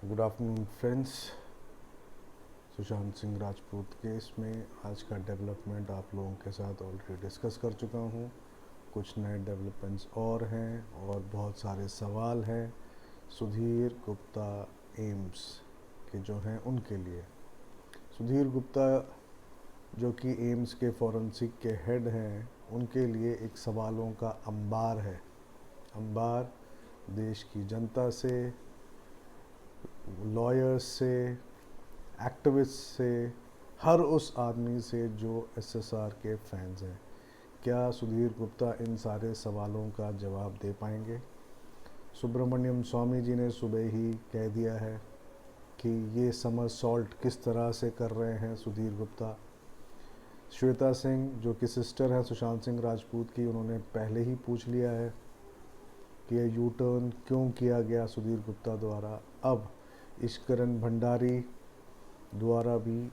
Good afternoon friends. Sushant Singh Rajput case में आज का डेवलपमेंट आप लोगों के साथ ऑलरेडी डिस्कस कर चुका हूँ। कुछ नए डेवलपमेंट्स और हैं और बहुत सारे सवाल हैं सुधीर गुप्ता एम्स के जो हैं उनके लिए। सुधीर गुप्ता जो कि एम्स के फॉरेंसिक के हेड हैं, उनके लिए एक सवालों का अंबार है। अंबार देश की जनता से, लॉयर्स से, एक्टिविस्ट से, हर उस आदमी से जो एसएसआर के फैंस हैं। क्या सुधीर गुप्ता इन सारे सवालों का जवाब दे पाएंगे? सुब्रमण्यम स्वामी जी ने सुबह ही कह दिया है कि ये समर सॉल्ट किस तरह से कर रहे हैं सुधीर गुप्ता। श्वेता सिंह जो कि सिस्टर है सुशांत सिंह राजपूत की, उन्होंने पहले ही पूछ लिया है कि ये यू टर्न क्यों किया गया सुधीर गुप्ता द्वारा। अब इश्करन भंडारी द्वारा भी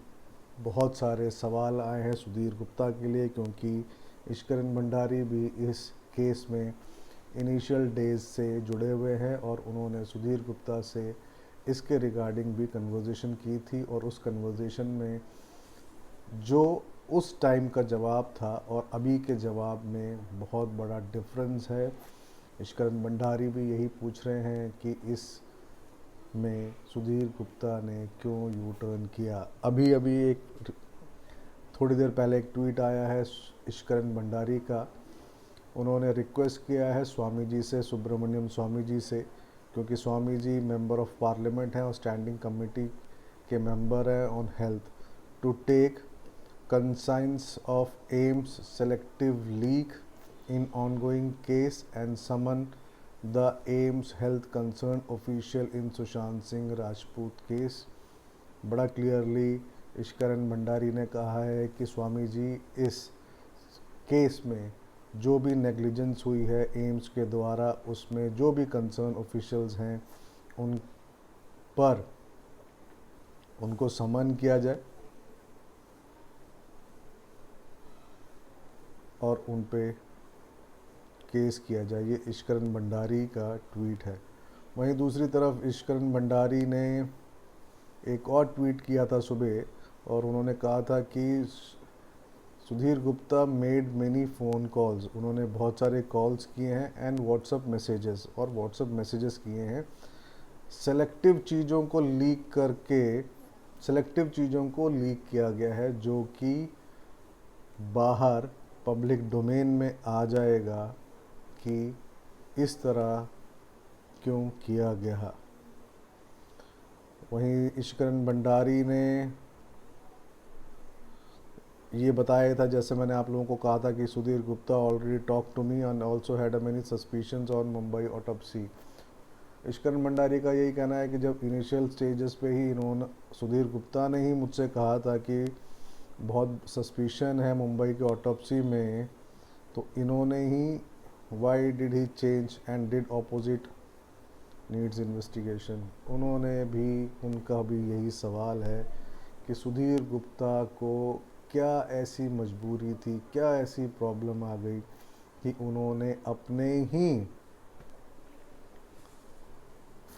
बहुत सारे सवाल आए हैं सुधीर गुप्ता के लिए, क्योंकि इश्करन भंडारी भी इस केस में इनिशियल डेज से जुड़े हुए हैं और उन्होंने सुधीर गुप्ता से इसके रिगार्डिंग भी कन्वर्सेशन की थी। और उस कन्वर्सेशन में जो उस टाइम का जवाब था और अभी के जवाब में बहुत बड़ा डिफरेंस है। इश्करन भंडारी भी यही पूछ रहे हैं कि इस में सुधीर गुप्ता ने क्यों यू टर्न किया। अभी अभी एक थोड़ी देर पहले एक ट्वीट आया है इश्करन भंडारी का। उन्होंने रिक्वेस्ट किया है स्वामी जी से, सुब्रमण्यम स्वामी जी से, क्योंकि Swami ji member of parliament हैं और स्टैंडिंग कमेटी के मेंबर हैं on health, to take cognisance of AIIMS selective leak in ongoing case and summon the AIIMS health concern official in Sushant Singh Rajput case. बड़ा क्लियरली इश्करन भंडारी ने कहा है कि स्वामी जी इस केस में जो भी नेग्लिजेंस हुई है एम्स के द्वारा, उसमें जो भी कंसर्न ऑफिशियल्स हैं उन पर उनको समन किया जाए और उन पे केस किया जाए। ये इश्करन भंडारी का ट्वीट है। वहीं दूसरी तरफ इश्करन भंडारी ने एक और ट्वीट किया था सुबह और उन्होंने कहा था कि Sudhir Gupta made many phone calls. उन्होंने बहुत सारे कॉल्स किए हैं एंड व्हाट्सएप मैसेजेस किए हैं। सेलेक्टिव चीज़ों को लीक करके सेलेक्टिव चीज़ों को लीक किया गया है जो कि बाहर पब्लिक डोमेन में आ जाएगा कि इस तरह क्यों किया गया। वहीं इश्करन भंडारी ने ये बताया था, जैसे मैंने आप लोगों को कहा था कि Sudhir Gupta already talk to me and also had many suspicions on Mumbai autopsy. Ishkaran Bhandari का यही कहना है कि जब इनिशियल स्टेजेस पे ही इन्होंने सुधीर गुप्ता ने ही मुझसे कहा था कि बहुत सस्पिशन है मुंबई की ऑटोप्सी में, तो इन्होंने ही why did he change and did opposite needs investigation. उनका भी यही सवाल है कि सुधीर गुप्ता को क्या ऐसी मजबूरी थी, क्या ऐसी प्रॉब्लम आ गई कि उन्होंने अपने ही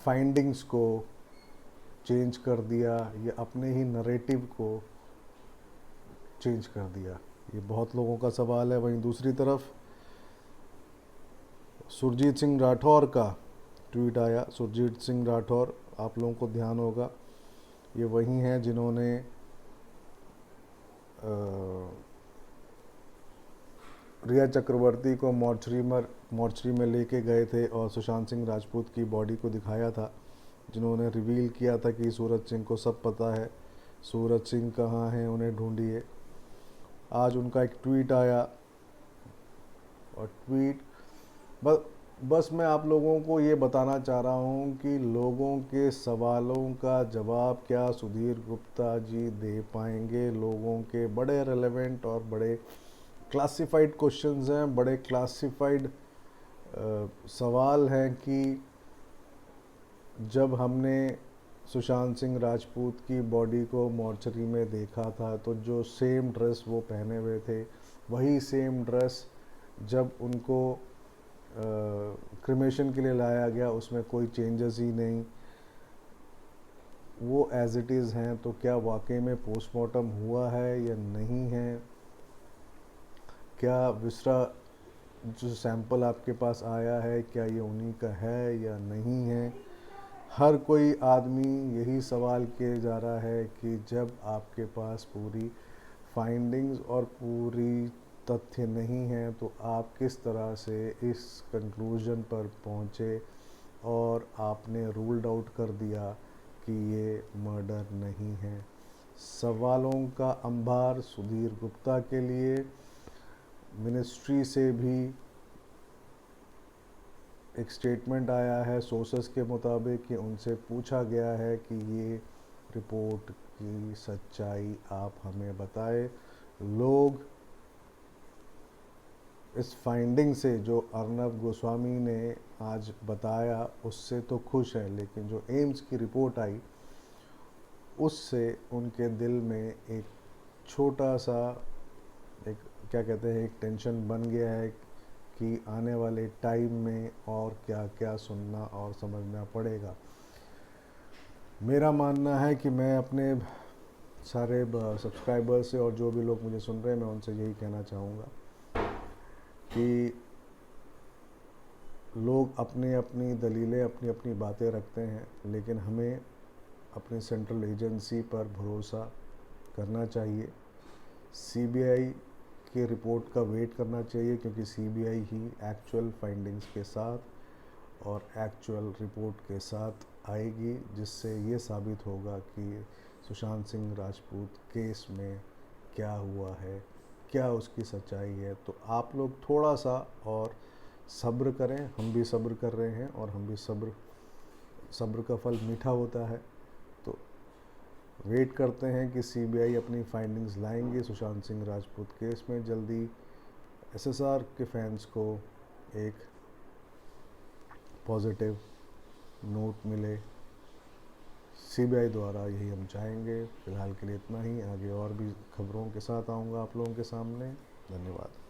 फाइंडिंग्स को चेंज कर दिया या अपने ही नरेटिव को चेंज कर दिया। ये बहुत लोगों का सवाल है। वहीं दूसरी तरफ सुरजीत सिंह राठौर का ट्वीट आया। सुरजीत सिंह राठौर, आप लोगों को ध्यान होगा, ये वही हैं जिन्होंने रिया चक्रवर्ती को मॉर्चरी में लेके गए थे और सुशांत सिंह राजपूत की बॉडी को दिखाया था, जिन्होंने रिवील किया था कि सूरज सिंह को सब पता है, सूरज सिंह कहाँ हैं, उन्हें ढूंढिए। आज उनका एक ट्वीट आया और बस मैं आप लोगों को ये बताना चाह रहा हूँ कि लोगों के सवालों का जवाब क्या सुधीर गुप्ता जी दे पाएंगे। लोगों के बड़े रेलेवेंट और बड़े क्लासिफाइड क्वेश्चंस हैं, बड़े क्लासिफाइड सवाल हैं कि जब हमने सुशांत सिंह राजपूत की बॉडी को मॉर्चरी में देखा था तो जो सेम ड्रेस वो पहने हुए थे, वही सेम ड्रेस जब उनको क्रिमेशन के लिए लाया गया उसमें कोई चेंजेस ही नहीं। वो एज इट इज़ हैं, तो क्या वाकई में पोस्टमार्टम हुआ है या नहीं है, क्या विसरा जो सैंपल आपके पास आया है क्या ये उन्हीं का है या नहीं है। हर कोई आदमी यही सवाल किए जा रहा है कि जब आपके पास पूरी फाइंडिंग्स और पूरी तथ्य नहीं है तो आप किस तरह से इस कंक्लूजन पर पहुँचे और आपने रूल्ड आउट कर दिया कि ये मर्डर नहीं है। सवालों का अंबार सुधीर गुप्ता के लिए। मिनिस्ट्री से भी एक स्टेटमेंट आया है सोर्सेस के मुताबिक कि उनसे पूछा गया है कि ये रिपोर्ट की सच्चाई आप हमें बताएं। लोग इस फाइंडिंग से जो अर्नब गोस्वामी ने आज बताया उससे तो खुश है, लेकिन जो एम्स की रिपोर्ट आई उससे उनके दिल में एक छोटा सा एक क्या कहते हैं एक टेंशन बन गया है कि आने वाले टाइम में और क्या क्या सुनना और समझना पड़ेगा। मेरा मानना है कि मैं अपने सारे सब्सक्राइबर से और जो भी लोग मुझे सुन रहे हैं मैं उनसे यही कहना चाहूँगा कि लोग अपनी अपनी दलीलें अपनी अपनी बातें रखते हैं, लेकिन हमें अपनी सेंट्रल एजेंसी पर भरोसा करना चाहिए। सीबीआई की रिपोर्ट का वेट करना चाहिए, क्योंकि सीबीआई ही एक्चुअल फाइंडिंग्स के साथ और एक्चुअल रिपोर्ट के साथ आएगी, जिससे ये साबित होगा कि सुशांत सिंह राजपूत केस में क्या हुआ है, क्या उसकी सच्चाई है। तो आप लोग थोड़ा सा और सब्र करें, हम भी सब्र कर रहे हैं और हम भी सब्र का फल मीठा होता है। तो वेट करते हैं कि सीबीआई अपनी फाइंडिंग्स लाएंगे सुशांत सिंह राजपूत केस में। जल्दी एसएसआर के फैंस को एक पॉजिटिव नोट मिले सीबीआई द्वारा, यही हम चाहेंगे। फ़िलहाल के लिए इतना ही, आगे और भी खबरों के साथ आऊँगा आप लोगों के सामने। धन्यवाद।